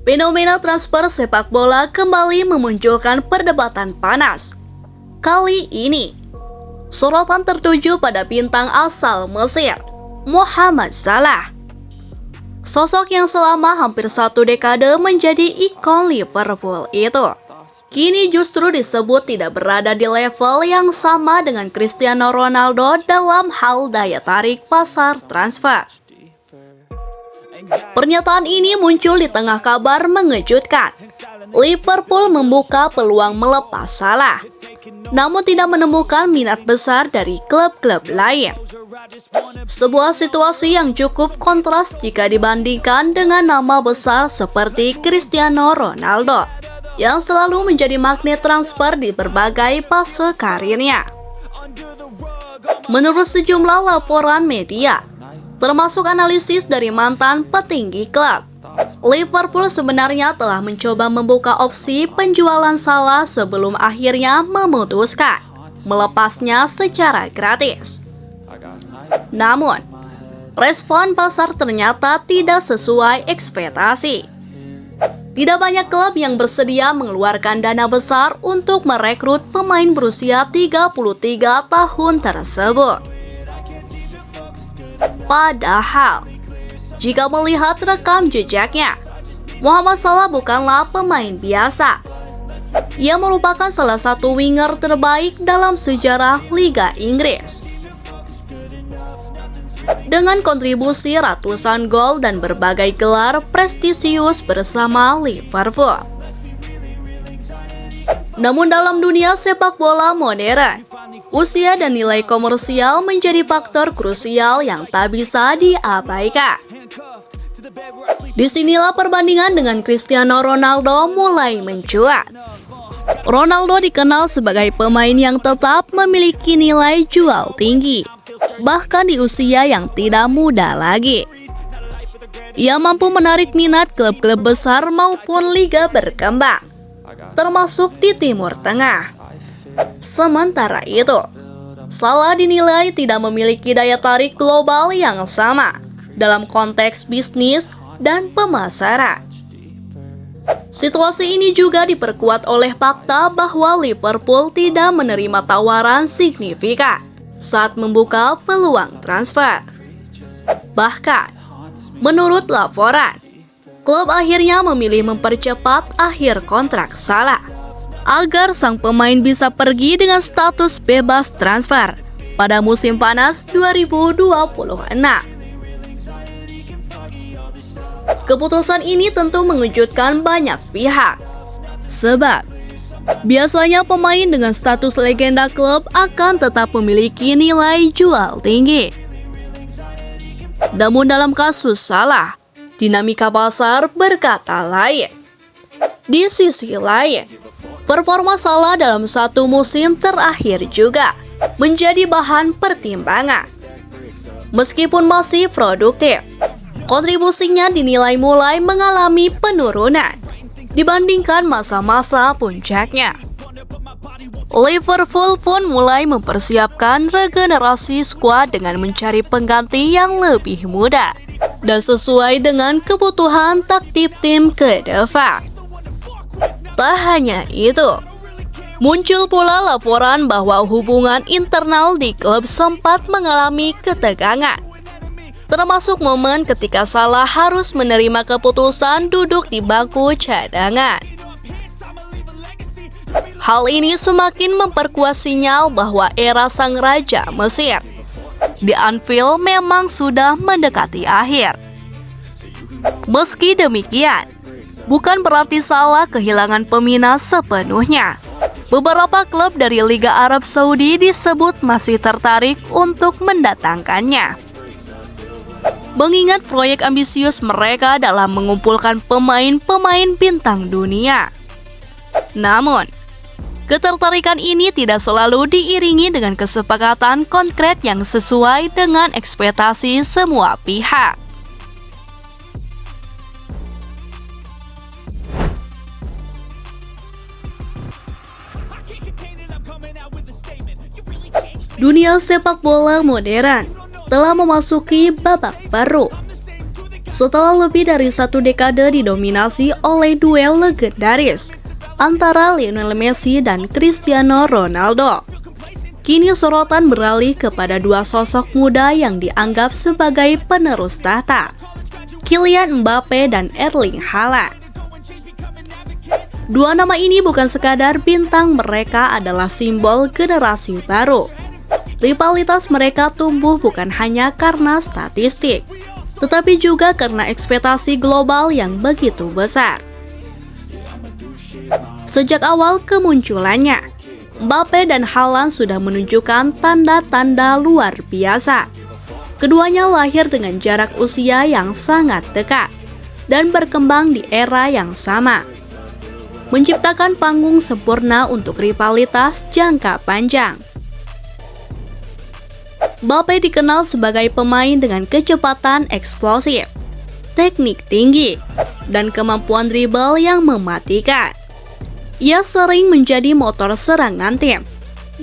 Fenomena transfer sepak bola kembali memunculkan perdebatan panas. Kali ini, sorotan tertuju pada bintang asal Mesir, Mohamed Salah. Sosok yang selama hampir 1 dekade menjadi ikon Liverpool itu, kini justru disebut tidak berada di level yang sama dengan Cristiano Ronaldo dalam hal daya tarik pasar transfer. Pernyataan ini muncul di tengah kabar mengejutkan. Liverpool membuka peluang melepas Salah, namun tidak menemukan minat besar dari klub-klub lain. Sebuah situasi yang cukup kontras jika dibandingkan dengan nama besar seperti Cristiano Ronaldo, yang selalu menjadi magnet transfer di berbagai fase karirnya. Menurut sejumlah laporan media, termasuk analisis dari mantan petinggi klub, Liverpool sebenarnya telah mencoba membuka opsi penjualan Salah sebelum akhirnya memutuskan melepasnya secara gratis. Namun, respon pasar ternyata tidak sesuai ekspektasi. Tidak banyak klub yang bersedia mengeluarkan dana besar untuk merekrut pemain berusia 33 tahun tersebut. Padahal, jika melihat rekam jejaknya, Mohamed Salah bukanlah pemain biasa. Ia merupakan salah satu winger terbaik dalam sejarah Liga Inggris. Dengan kontribusi ratusan gol dan berbagai gelar prestisius bersama Liverpool. Namun dalam dunia sepak bola modern, usia dan nilai komersial menjadi faktor krusial yang tak bisa diabaikan. Disinilah perbandingan dengan Cristiano Ronaldo mulai mencuat. Ronaldo dikenal sebagai pemain yang tetap memiliki nilai jual tinggi, bahkan di usia yang tidak muda lagi. Ia mampu menarik minat klub-klub besar maupun liga berkembang, termasuk di Timur Tengah. Sementara itu, Salah dinilai tidak memiliki daya tarik global yang sama dalam konteks bisnis dan pemasaran. Situasi ini juga diperkuat oleh fakta bahwa Liverpool tidak menerima tawaran signifikan saat membuka peluang transfer. Bahkan, menurut laporan, klub akhirnya memilih mempercepat akhir kontrak Salah agar sang pemain bisa pergi dengan status bebas transfer pada musim panas 2026. Keputusan ini tentu mengejutkan banyak pihak, sebab biasanya pemain dengan status legenda klub akan tetap memiliki nilai jual tinggi. Namun dalam kasus Salah, dinamika pasar berkata lain. Di sisi lain, performa Salah dalam 1 musim terakhir juga menjadi bahan pertimbangan. Meskipun masih produktif, kontribusinya dinilai mulai mengalami penurunan dibandingkan masa-masa puncaknya. Liverpool pun mulai mempersiapkan regenerasi skuad dengan mencari pengganti yang lebih muda dan sesuai dengan kebutuhan taktik tim ke depan. Tak hanya itu, muncul pula laporan bahwa hubungan internal di klub sempat mengalami ketegangan, termasuk momen ketika Salah harus menerima keputusan duduk di bangku cadangan. Hal ini semakin memperkuat sinyal bahwa era sang raja Mesir di Anfield memang sudah mendekati akhir. Meski demikian, bukan berarti Salah kehilangan peminat sepenuhnya. Beberapa klub dari Liga Arab Saudi disebut masih tertarik untuk mendatangkannya, mengingat proyek ambisius mereka dalam mengumpulkan pemain-pemain bintang dunia. Namun, ketertarikan ini tidak selalu diiringi dengan kesepakatan konkret yang sesuai dengan ekspektasi semua pihak. Dunia sepak bola modern telah memasuki babak baru. Setelah lebih dari 1 dekade didominasi oleh duel legendaris antara Lionel Messi dan Cristiano Ronaldo, kini sorotan beralih kepada 2 sosok muda yang dianggap sebagai penerus tahta, Kylian Mbappe dan Erling Haaland. 2 nama ini bukan sekadar bintang, mereka adalah simbol generasi baru. Rivalitas mereka tumbuh bukan hanya karena statistik, tetapi juga karena ekspektasi global yang begitu besar. Sejak awal kemunculannya, Mbappe dan Haaland sudah menunjukkan tanda-tanda luar biasa. Keduanya lahir dengan jarak usia yang sangat dekat dan berkembang di era yang sama, menciptakan panggung sempurna untuk rivalitas jangka panjang. Mbappe dikenal sebagai pemain dengan kecepatan eksplosif, teknik tinggi, dan kemampuan dribble yang mematikan. Ia sering menjadi motor serangan tim,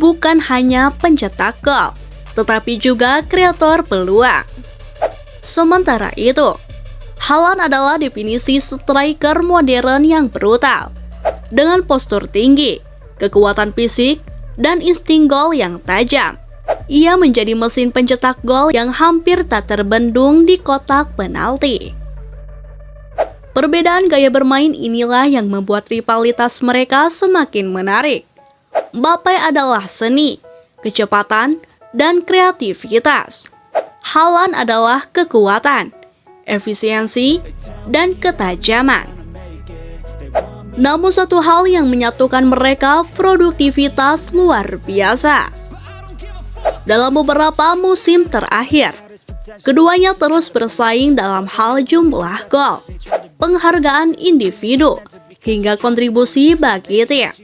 bukan hanya pencetak gol, tetapi juga kreator peluang. Sementara itu, Haaland adalah definisi striker modern yang brutal, dengan postur tinggi, kekuatan fisik, dan insting gol yang tajam. Ia menjadi mesin pencetak gol yang hampir tak terbendung di kotak penalti. Perbedaan gaya bermain inilah yang membuat rivalitas mereka semakin menarik. Mbappe adalah seni, kecepatan, dan kreativitas. Haaland adalah kekuatan, efisiensi, dan ketajaman. Namun satu hal yang menyatukan mereka, produktivitas luar biasa. Dalam beberapa musim terakhir, keduanya terus bersaing dalam hal jumlah gol, penghargaan individu, hingga kontribusi bagi tim.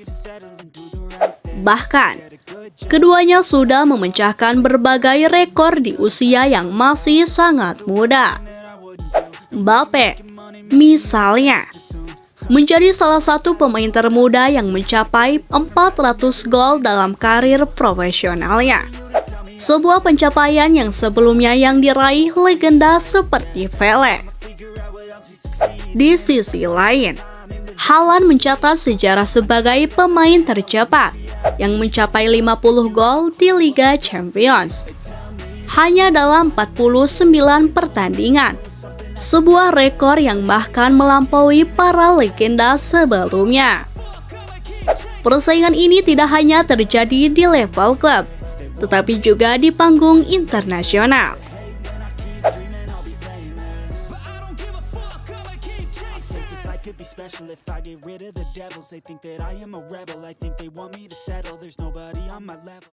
Bahkan, keduanya sudah memecahkan berbagai rekor di usia yang masih sangat muda. Mbappe, misalnya, menjadi salah satu pemain termuda yang mencapai 400 gol dalam karir profesionalnya. Sebuah pencapaian yang sebelumnya yang diraih legenda seperti Pele. Di sisi lain, Haaland mencatat sejarah sebagai pemain tercepat yang mencapai 50 gol di Liga Champions hanya dalam 49 pertandingan. Sebuah rekor yang bahkan melampaui para legenda sebelumnya. Persaingan ini tidak hanya terjadi di level klub, tetapi juga di panggung internasional. Could be special if I get rid of the devils. They think that I am a rebel. I think they want me to settle. There's nobody on my level.